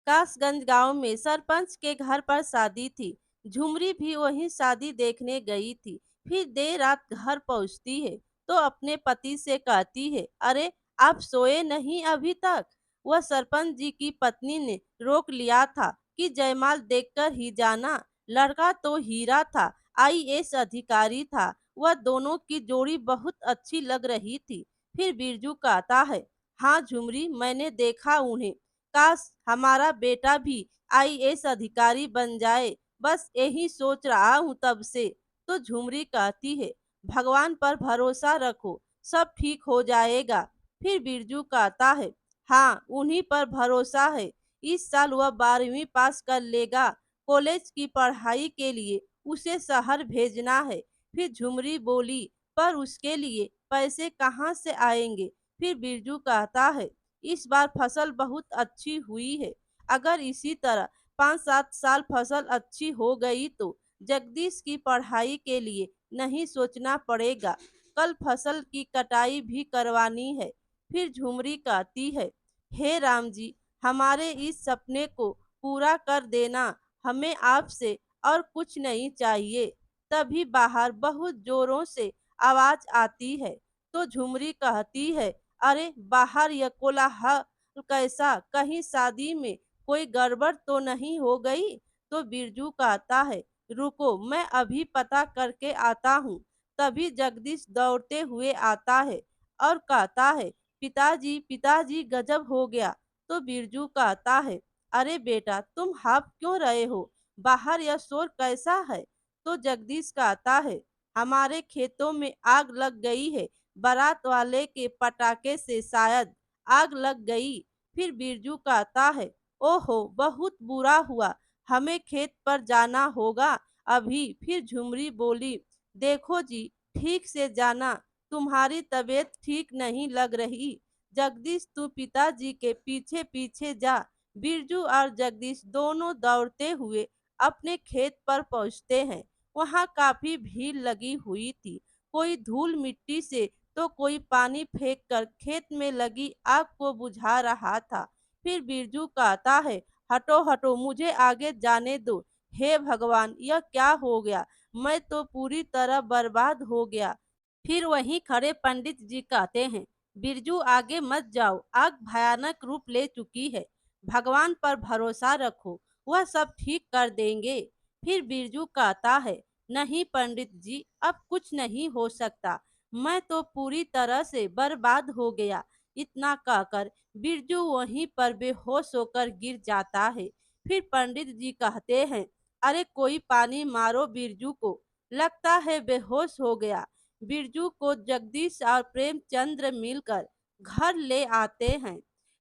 कासगंज गांव में सरपंच के घर पर शादी थी। झुमरी भी वहीं शादी देखने गई थी। फिर देर रात घर पहुंचती है तो अपने पति से कहती है, अरे आप सोए नहीं अभी तक। वह सरपंच जी की पत्नी ने रोक लिया था कि जयमाल देखकर ही जाना। लड़का तो हीरा था, आईएएस अधिकारी था। वह दोनों की जोड़ी बहुत अच्छी लग रही थी। फिर बिरजू कहता है, हाँ झुमरी, मैंने देखा उन्हें। काश हमारा बेटा भी आईएएस अधिकारी बन जाए, बस यही सोच रहा हूँ तब से। तो झुमरी कहती है, भगवान पर भरोसा रखो, सब ठीक हो जाएगा। फिर बिरजू कहता है, हाँ उन्हीं पर भरोसा है। इस साल वह 12वीं पास कर लेगा। कॉलेज की पढ़ाई के लिए उसे शहर भेजना है। फिर झुमरी बोली, पर उसके लिए पैसे कहाँ से आएंगे। फिर बिरजू कहता है, इस बार फसल बहुत अच्छी हुई है। अगर इसी तरह 5-7 साल फसल अच्छी हो गई तो जगदीश की पढ़ाई के लिए नहीं सोचना पड़ेगा। कल फसल की कटाई भी करवानी है। फिर झुमरी कहती है, हे राम जी, हमारे इस सपने को पूरा कर देना। हमें आपसे और कुछ नहीं चाहिए। तभी बाहर बहुत जोरों से आवाज आती है। तो झुमरी कहती है, अरे बाहर यह कोलाहल कैसा, कहीं शादी में कोई गड़बड़ तो नहीं हो गई। तो बिरजू कहता है, रुको मैं अभी पता करके आता हूँ। तभी जगदीश दौड़ते हुए आता है और कहता है, पिताजी पिताजी गजब हो गया। तो बिरजू कहता है, अरे बेटा तुम हाफ क्यों रहे हो, बाहर यह शोर कैसा है। तो जगदीश कहता है, हमारे खेतों में आग लग गई है, बारात वाले के पटाखे से शायद आग लग गई। फिर बिरजू कहता है, ओहो बहुत बुरा हुआ, हमें खेत पर जाना होगा अभी। फिर झुमरी बोली, देखो जी ठीक से जाना, तुम्हारी तबीयत ठीक नहीं लग रही। जगदीश तू पिताजी के पीछे पीछे जा। बिरजू और जगदीश दोनों दौड़ते हुए अपने खेत पर पहुंचते हैं। वहां काफी भीड़ लगी हुई थी। कोई धूल मिट्टी से तो कोई पानी फेंककर खेत में लगी आग को बुझा रहा था। फिर बिरजू कहता है, हटो हटो मुझे आगे जाने दो। हे भगवान यह क्या हो गया, मैं तो पूरी तरह बर्बाद हो गया। फिर वहीं खड़े पंडित जी कहते हैं, बिरजू आगे मत जाओ, आग भयानक रूप ले चुकी है। भगवान पर भरोसा रखो, वह सब ठीक कर देंगे। फिर बिरजू कहता है, नहीं पंडित जी, अब कुछ नहीं हो सकता, मैं तो पूरी तरह से बर्बाद हो गया। इतना कहकर बिरजू वहीं पर बेहोश होकर गिर जाता है। फिर पंडित जी कहते हैं, अरे कोई पानी मारो बिरजू को, लगता है बेहोश हो गया। बिरजू को जगदीश और प्रेमचंद्र मिलकर घर ले आते हैं।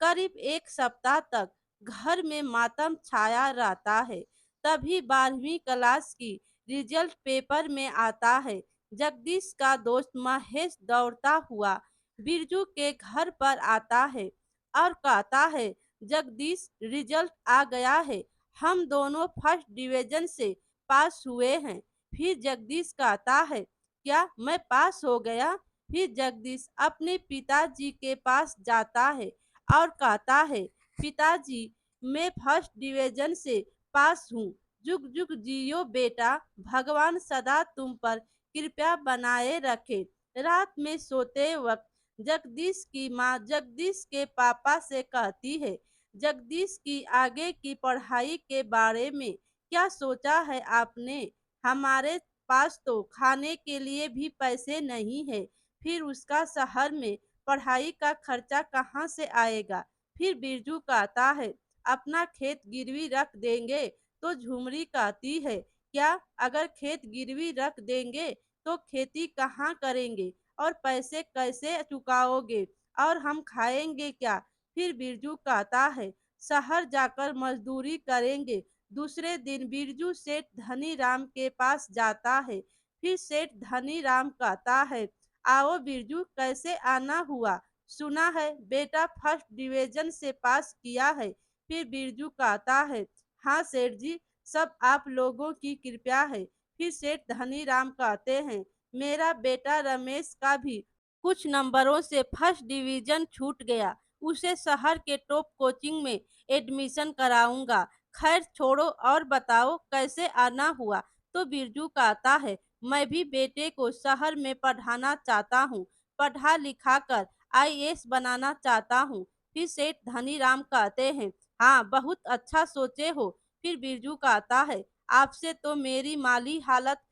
करीब 1 सप्ताह तक घर में मातम छाया रहता है। तभी 12वीं क्लास की रिजल्ट पेपर में आता है। जगदीश का दोस्त महेश दौड़ता हुआ बिरजू के घर पर आता है और कहता है, जगदीश रिजल्ट आ गया है, हम दोनों फर्स्ट डिवीजन से पास हुए हैं। फिर जगदीश कहता है, क्या मैं पास हो गया। फिर जगदीश अपने पिताजी के पास जाता है और कहता है, पिताजी मैं फर्स्ट डिवीजन से पास हूँ, जुग जुग जियो बेटा, भगवान सदा तुम पर कृपया बनाए रखे। रात में सोते वक्त जगदीश की माँ जगदीश के पापा से कहती है, जगदीश की आगे की पढ़ाई के बारे में क्या सोचा है आपने, हमारे पास तो खाने के लिए भी पैसे नहीं है। फिर उसका शहर में पढ़ाई का खर्चा कहाँ से आएगा। फिर बिरजू कहता है, अपना खेत गिरवी रख देंगे। तो झुमरी कहती है, क्या अगर खेत गिरवी रख देंगे तो खेती कहाँ करेंगे और पैसे कैसे चुकाओगे और हम खाएंगे क्या। फिर बिरजू कहता है, शहर जाकर मजदूरी करेंगे। दूसरे दिन बिरजू सेठ धनी राम के पास जाता है। फिर सेठ धनी राम कहता है, आओ बिरजू कैसे आना हुआ, सुना है बेटा फर्स्ट डिवीजन से पास किया है। फिर बिरजू कहता है, हाँ सेठ जी, सब आप लोगों की कृपा है। फिर सेठ धनी राम कहते हैं, मेरा बेटा रमेश का भी कुछ नंबरों से फर्स्ट डिवीजन छूट गया, उसे शहर के टॉप कोचिंग में एडमिशन कराऊंगा। खैर छोड़ो और बताओ कैसे आना हुआ। तो बिरजू कहता है, मैं भी बेटे को शहर में पढ़ाना चाहता हूँ, पढ़ा लिखा कर आईएएस बनाना चाहता हूँ। फिर सेठ धनीराम कहते हैं, हाँ बहुत अच्छा सोचे हो। फिर बिरजू कहता है, आपसे तो मेरी माली हालत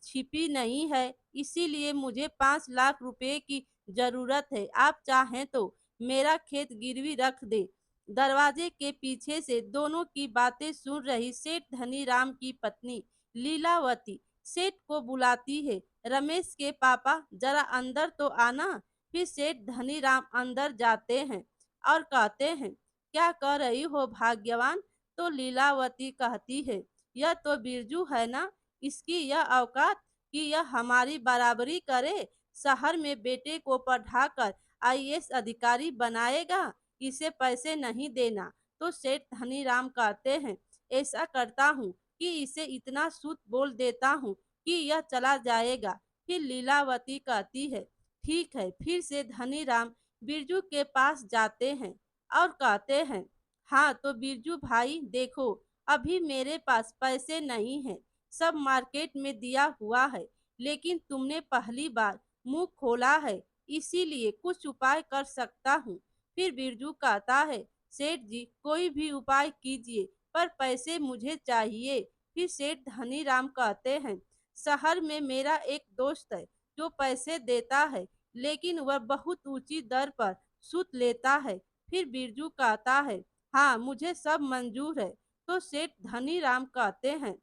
छिपी नहीं है, इसीलिए मुझे 5 लाख रुपए की जरूरत है। आप चाहें तो मेरा खेत गिरवी रख दे। दरवाजे के पीछे से दोनों की बातें सुन रही सेठ धनीराम की पत्नी लीलावती सेठ को बुलाती है, रमेश के पापा जरा अंदर तो आना। फिर सेठ धनीराम अंदर जाते हैं और कहते हैं, क्या कह रही हो भाग्यवान। तो लीलावती कहती है, यह तो बिरजू है ना, इसकी यह औकात कि यह हमारी बराबरी करे, शहर में बेटे को पढ़ाकर आईएएस अधिकारी बनाएगा, इसे पैसे नहीं देना। तो सेठ धनीराम कहते हैं, ऐसा करता हूँ कि इसे इतना सूद बोल देता हूँ कि यह चला जाएगा। फिर लीलावती कहती है, ठीक है। फिर से धनीराम बिरजू के पास जाते हैं और कहते हैं, हाँ तो बिरजू भाई देखो, अभी मेरे पास पैसे नहीं हैं, सब मार्केट में दिया हुआ है, लेकिन तुमने पहली बार मुंह खोला है, इसीलिए कुछ उपाय कर सकता हूँ। फिर बिरजू कहता है, सेठ जी कोई भी उपाय कीजिए, पर पैसे मुझे चाहिए। फिर सेठ धनीराम कहते हैं, शहर में मेरा एक दोस्त है जो पैसे देता है, लेकिन वह बहुत ऊंची दर पर सूद लेता है। फिर बिरजू कहता है, हाँ मुझे सब मंजूर है। तो सेठ धनीराम कहते हैं,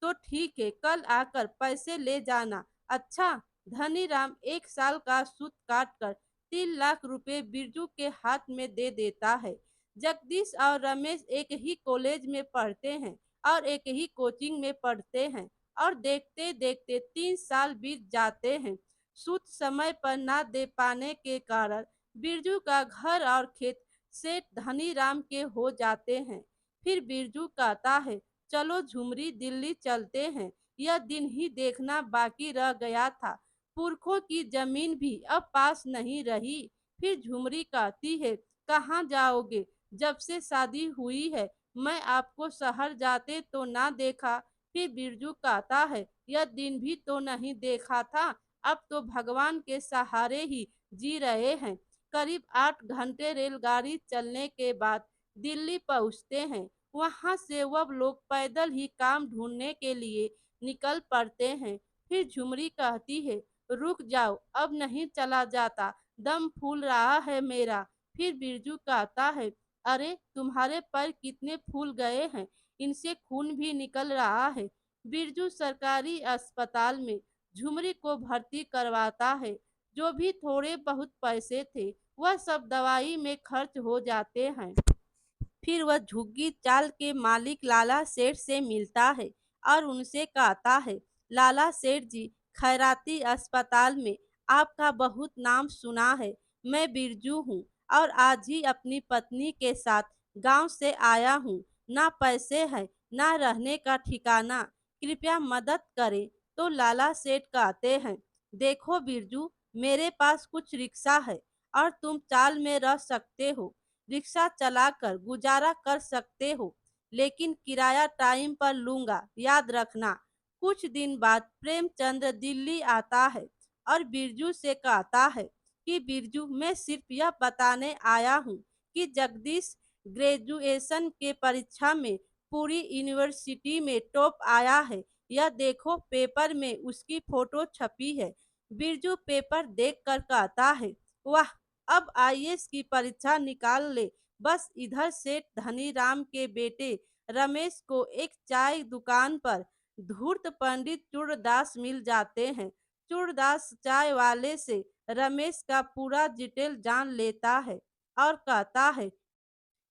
तो ठीक है, कल आकर पैसे ले जाना। अच्छा। धनीराम 1 साल का सूद काट कर 3 लाख रुपए बिरजू के हाथ में दे देता है। जगदीश और रमेश एक ही कॉलेज में पढ़ते हैं और एक ही कोचिंग में पढ़ते हैं, और देखते देखते 3 साल बीत जाते हैं। सूद समय पर ना दे पाने के कारण बिरजू का घर और खेत सेठ धनीराम के हो जाते हैं। फिर बिरजू कहता है, चलो झुमरी दिल्ली चलते हैं, यह दिन ही देखना बाकी रह गया था, पुरखों की जमीन भी अब पास नहीं रही। फिर झुमरी कहती है, कहाँ जाओगे, जब से शादी हुई है मैं आपको शहर जाते तो ना देखा। फिर बिरजू कहता है, यह दिन भी तो नहीं देखा था, अब तो भगवान के सहारे ही जी रहे हैं। करीब 8 घंटे रेलगाड़ी चलने के बाद दिल्ली पहुंचते हैं। वहां से वह लोग पैदल ही काम ढूंढने के लिए निकल पड़ते हैं। फिर झुमरी कहती है, रुक जाओ, अब नहीं चला जाता, दम फूल रहा है मेरा। फिर बिरजू कहता है, अरे तुम्हारे पैर कितने फूल गए हैं, इनसे खून भी निकल रहा है। बिरजू सरकारी अस्पताल में झुमरी को भर्ती करवाता है। जो भी थोड़े बहुत पैसे थे वह सब दवाई में खर्च हो जाते हैं। फिर वह झुग्गी चाल के मालिक लाला सेठ से मिलता है और उनसे कहता है, लाला सेठ जी, खैराती अस्पताल में आपका बहुत नाम सुना है। मैं बिरजू हूँ और आज ही अपनी पत्नी के साथ गांव से आया हूँ। ना पैसे है ना रहने का ठिकाना, कृपया मदद करें। तो लाला सेठ कहते हैं, देखो बिरजू, मेरे पास कुछ रिक्शा है और तुम चाल में रह सकते हो, रिक्शा चलाकर गुजारा कर सकते हो, लेकिन किराया टाइम पर लूंगा, याद रखना। कुछ दिन बाद प्रेमचंद्र दिल्ली आता है और बिरजू से कहता है कि बिरजू, मैं सिर्फ यह बताने आया हूँ कि जगदीश ग्रेजुएशन के परीक्षा में पूरी यूनिवर्सिटी में टॉप आया है, यह देखो पेपर में उसकी फोटो छपी है। बिरजू पेपर देखकर कहता है, वाह, अब आईएएस की परीक्षा निकाल ले। बस इधर सेठ धनीराम के बेटे रमेश को एक चाय दुकान पर धूर्त पंडित चूड़दास मिल जाते हैं। चूड़दास चाय वाले से रमेश का पूरा डिटेल जान लेता है और कहता है,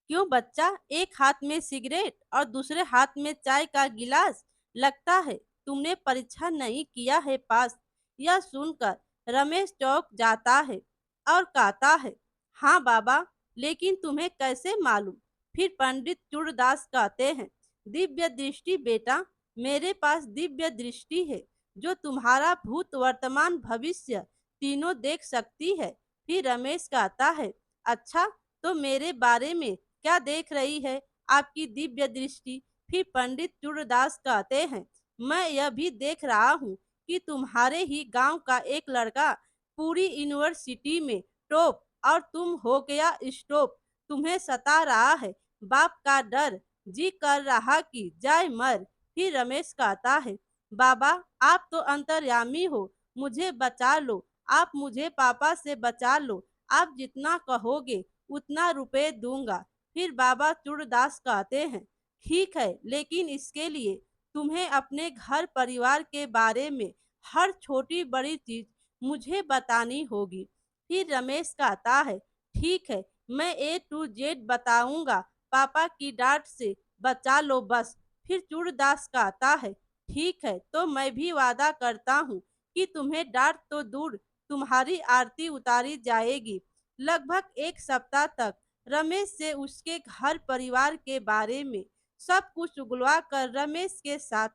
क्यों बच्चा, एक हाथ में सिगरेट और दूसरे हाथ में चाय का गिलास, लगता है तुमने परीक्षा नहीं किया है पास। यह सुनकर रमेश चौंक जाता है और कहता है, हाँ बाबा, लेकिन तुम्हें कैसे मालूम। फिर पंडित चूड़दास कहते हैं, दिव्य दृष्टि बेटा, मेरे पास दिव्य दृष्टि है जो तुम्हारा भूत वर्तमान भविष्य तीनों देख सकती है। फिर रमेश कहता है, अच्छा, तो मेरे बारे में क्या देख रही है, आपकी दिव्य दृष्टि। फिर पंडित चूड़दास कहते हैं, मैं यह भी देख रहा हूँ कि तुम्हारे ही गांव का एक लड़का पूरी यूनिवर्सिटी में टॉप और तुम हो गया स्टॉप। तुम्हें सता रहा है बाप का डर, जी कर रहा कि जाए मर। फिर रमेश कहता है, बाबा आप तो अंतर्यामी हो, मुझे बचा लो, आप मुझे पापा से बचा लो, आप जितना कहोगे उतना रुपए दूंगा। फिर बाबा चूड़दास कहते हैं, ठीक है, लेकिन इसके लिए तुम्हें अपने घर परिवार के बारे में हर छोटी बड़ी चीज मुझे बतानी होगी। फिर रमेश कहता है, ठीक है, मैं A to Z बताऊंगा, पापा की डांट से बचा लो बस। फिर चूड़दास कहता है, ठीक है, तो मैं भी वादा करता हूँ कि तुम्हें डांट तो दूर, तुम्हारी आरती उतारी जाएगी। लगभग एक सप्ताह तक रमेश से उसके घर परिवार के बारे में सब कुछ उगलवा कर रमेश के साथ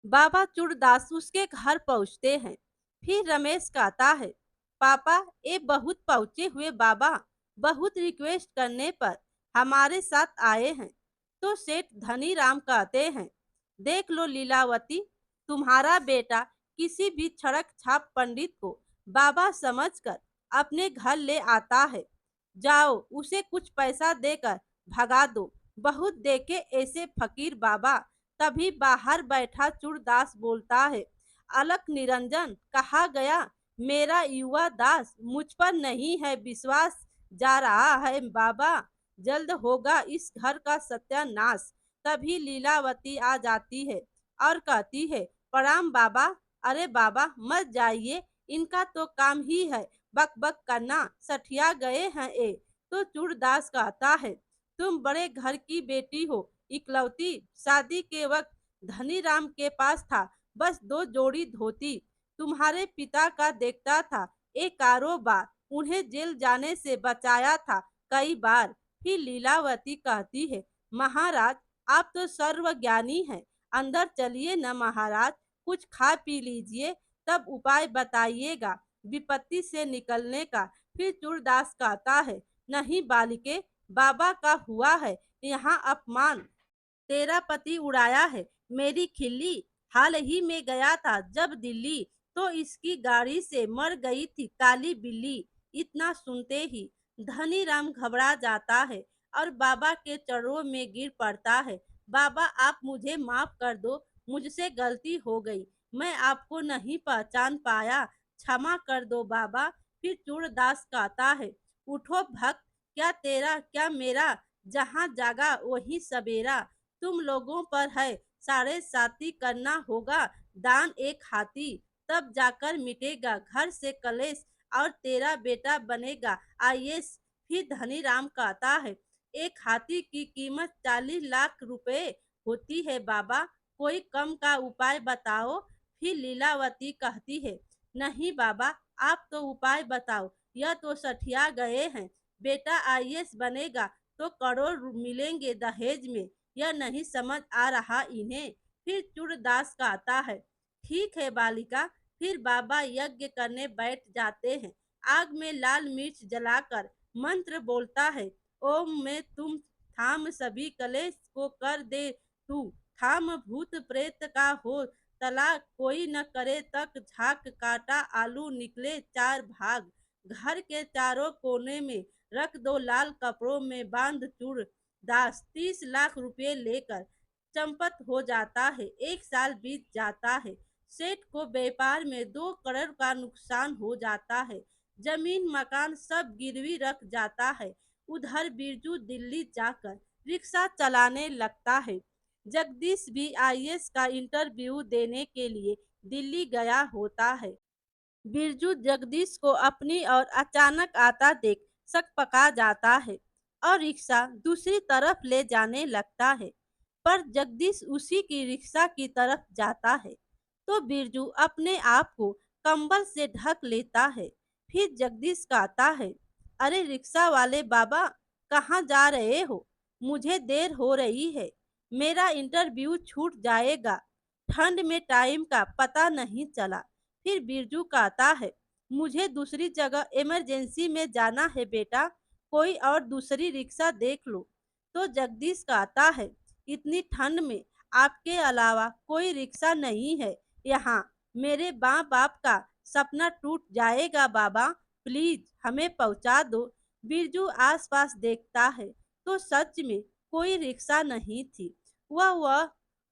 बाबा चूड़दास उसके घर पहुंचते हैं। फिर रमेश कहता है, पापा ये बहुत पहुंचे हुए बाबा बहुत रिक्वेस्ट करने पर हमारे साथ आए हैं। तो सेठ धनी राम कहते हैं, देख लो लीलावती, तुम्हारा बेटा किसी भी छड़क छाप पंडित को बाबा समझकर अपने घर ले आता है। जाओ उसे कुछ पैसा देकर भगा दो। बहुत देखे ऐसे फकीर बाबा। तभी बाहर बैठा चूड़दास बोलता है, अलख निरंजन कहा गया, मेरा युवा दास मुझ पर नहीं है विश्वास, जा रहा है बाबा, जल्द होगा इस घर का सत्यानाश। तभी लीलावती आ जाती है और कहती है, प्रणाम बाबा। अरे बाबा मत जाइए, इनका तो काम ही है बक बक करना, सठिया गए हैं ये। तो चूड़दास कहता है, तुम बड़े घर की बेटी हो, इकलौती, शादी के वक्त धनी राम के पास था बस 2 जोड़ी धोती। तुम्हारे पिता का देखता था एक कारोबार, उन्हें जेल जाने से बचाया था कई बार। फिर लीलावती कहती है, महाराज आप तो सर्वज्ञानी हैं, अंदर चलिए न महाराज, कुछ खा पी लीजिए, तब उपाय बताइएगा विपत्ति से निकलने का। फिर चूड़दास कहता है, नहीं बालिके, बाबा का हुआ है यहाँ अपमान, तेरा पति उड़ाया है मेरी खिल्ली। हाल ही में गया था जब दिल्ली, तो इसकी गाड़ी से मर गई थी काली बिल्ली। इतना सुनते ही धनी राम घबरा जाता है और बाबा के चरणों में गिर पड़ता है। बाबा आप मुझे माफ कर दो, मुझसे गलती हो गई, मैं आपको नहीं पहचान पाया, क्षमा कर दो बाबा। फिर चूड़दास कहता है, उठो भक्त, क्या तेरा क्या मेरा, जहाँ जागा वही सवेरा। तुम लोगों पर है साढ़े साती करना होगा दान एक हाथी, तब जाकर मिटेगा घर से कलेश और तेरा बेटा बनेगा आईएएस। फिर धनी राम कहता है, एक हाथी की कीमत 40 लाख रुपए होती है बाबा, कोई कम का उपाय बताओ। फिर लीलावती कहती है, नहीं बाबा आप तो उपाय बताओ, यह तो सठिया गए हैं, बेटा आईएएस बनेगा तो करोड़ मिलेंगे दहेज में, यह नहीं समझ आ रहा इन्हें। फिर चूड़दास कहता है, ठीक है बालिका। फिर बाबा यज्ञ करने बैठ जाते हैं। आग में लाल मिर्च जलाकर मंत्र बोलता है, ओम में तुम थाम सभी कलेश को कर दे तू, थाम भूत प्रेत का हो तला, कोई न करे तक झाक, काटा आलू निकले 4 भाग, घर के चारों कोने में रख दो लाल कपड़ों में बांध चूड़ दास। 30 लाख रुपए लेकर चंपत हो जाता है। एक साल बीत जाता है। सेठ को व्यापार में 2 करोड़ का नुकसान हो जाता है। जमीन मकान सब गिरवी रख जाता है। उधर बिरजू दिल्ली जाकर रिक्शा चलाने लगता है। जगदीश भी आईएएस का इंटरव्यू देने के लिए दिल्ली गया होता है। बिरजू जगदीश को अपनी और अचानक आता देख सकपका जाता है और रिक्शा दूसरी तरफ ले जाने लगता है। पर जगदीश उसी की रिक्शा की तरफ जाता है तो बिरजू अपने आप को कंबल से ढक लेता है। फिर जगदीश कहता है, अरे रिक्शा वाले बाबा कहाँ जा रहे हो, मुझे देर हो रही है, मेरा इंटरव्यू छूट जाएगा, ठंड में टाइम का पता नहीं चला। फिर बिरजू कहता है, मुझे दूसरी जगह इमरजेंसी में जाना है बेटा, कोई और दूसरी रिक्शा देख लो। तो जगदीश कहता है, इतनी ठंड में आपके अलावा कोई रिक्शा नहीं है यहाँ। मेरे माँ बाप का सपना टूट जाएगा बाबा, प्लीज हमें पहुँचा दो। बिरजू आसपास देखता है तो सच में कोई रिक्शा नहीं थी। वह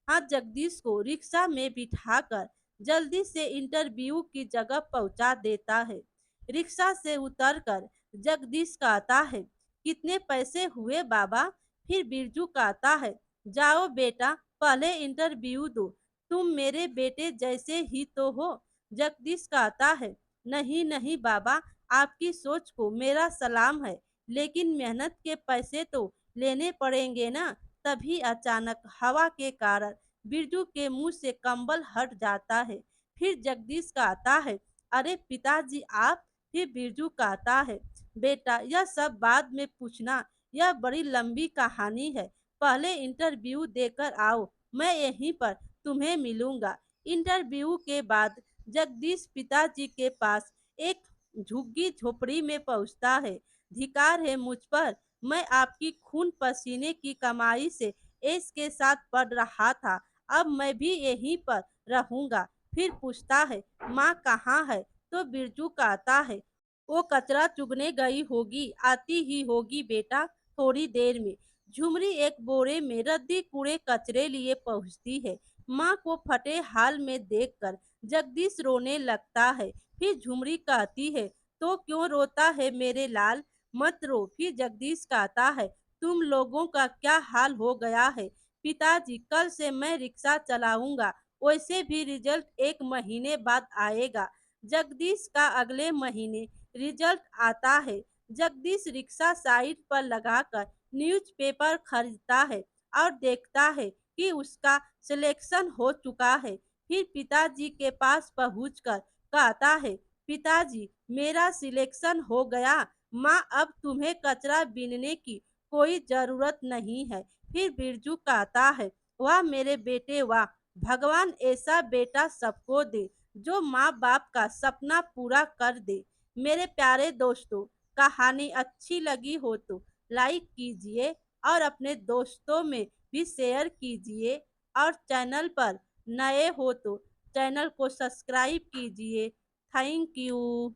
हाँ जगदीश को रिक्शा में बिठाकर जल्दी से इंटरव्यू की जगह पहुंचा देता है। रिक्शा से उतरकर जगदीश कहता है, कितने पैसे हुए बाबा? फिर बिरजू कहता है, जाओ बेटा पहले इंटरव्यू दो, तुम मेरे बेटे जैसे ही तो हो। जगदीश कहता है, नहीं नहीं बाबा, आपकी सोच को मेरा सलाम है, लेकिन मेहनत के पैसे तो लेने पड़ेंगे ना। तभी अचानक हवा के कारण बिरजू के मुंह से कंबल हट जाता है। फिर जगदीश कहता है, अरे पिताजी आप? फिर बिरजू कहता है, बेटा यह सब बाद में पूछना, यह बड़ी लंबी कहानी है। पहले इंटरव्यू देकर आओ, मैं यहीं पर तुम्हें मिलूंगा। इंटरव्यू के बाद जगदीश पिताजी के पास एक झुग्गी झोपड़ी में पहुंचता है। धिकार है मुझ पर, मैं आपकी खून पसीने की कमाई से ऐश के साथ पढ़ रहा था, अब मैं भी यहीं पर रहूंगा। फिर पूछता है, माँ कहाँ है? तो बिरजू कहता है, वो कचरा चुगने गई होगी, आती ही होगी बेटा थोड़ी देर में। झुमरी एक बोरे में रद्दी कूड़े कचरे लिए पहुंचती है। माँ को फटे हाल में देखकर जगदीश रोने लगता है। फिर झुमरी कहती है, तो क्यों रोता है मेरे लाल? मत रो। फिर जगदीश कहता है, तुम लोगों का क्या हाल हो गया है? पिताजी कल से मैं रिक्शा चलाऊंगा, वैसे भी रिजल्ट एक महीने बाद आएगा। जगदीश का अगले महीने रिजल्ट आता है। जगदीश रिक्शा साइड पर लगाकर न्यूज़पेपर खरीदता है और देखता है कि उसका सिलेक्शन हो चुका है। फिर पिताजी के पास पहुंचकर कहता है, पिताजी मेरा सिलेक्शन हो गया। माँ अब तुम्हें कचरा बीनने की कोई जरूरत नहीं है। फिर बिरजू कहता है, वाह मेरे बेटे वाह, भगवान ऐसा बेटा सबको दे जो माँ बाप का सपना पूरा कर दे। मेरे प्यारे दोस्तों, कहानी अच्छी लगी हो तो लाइक कीजिए और अपने दोस्तों में भी शेयर कीजिए, और चैनल पर नए हो तो चैनल को सब्सक्राइब कीजिए। Thank you.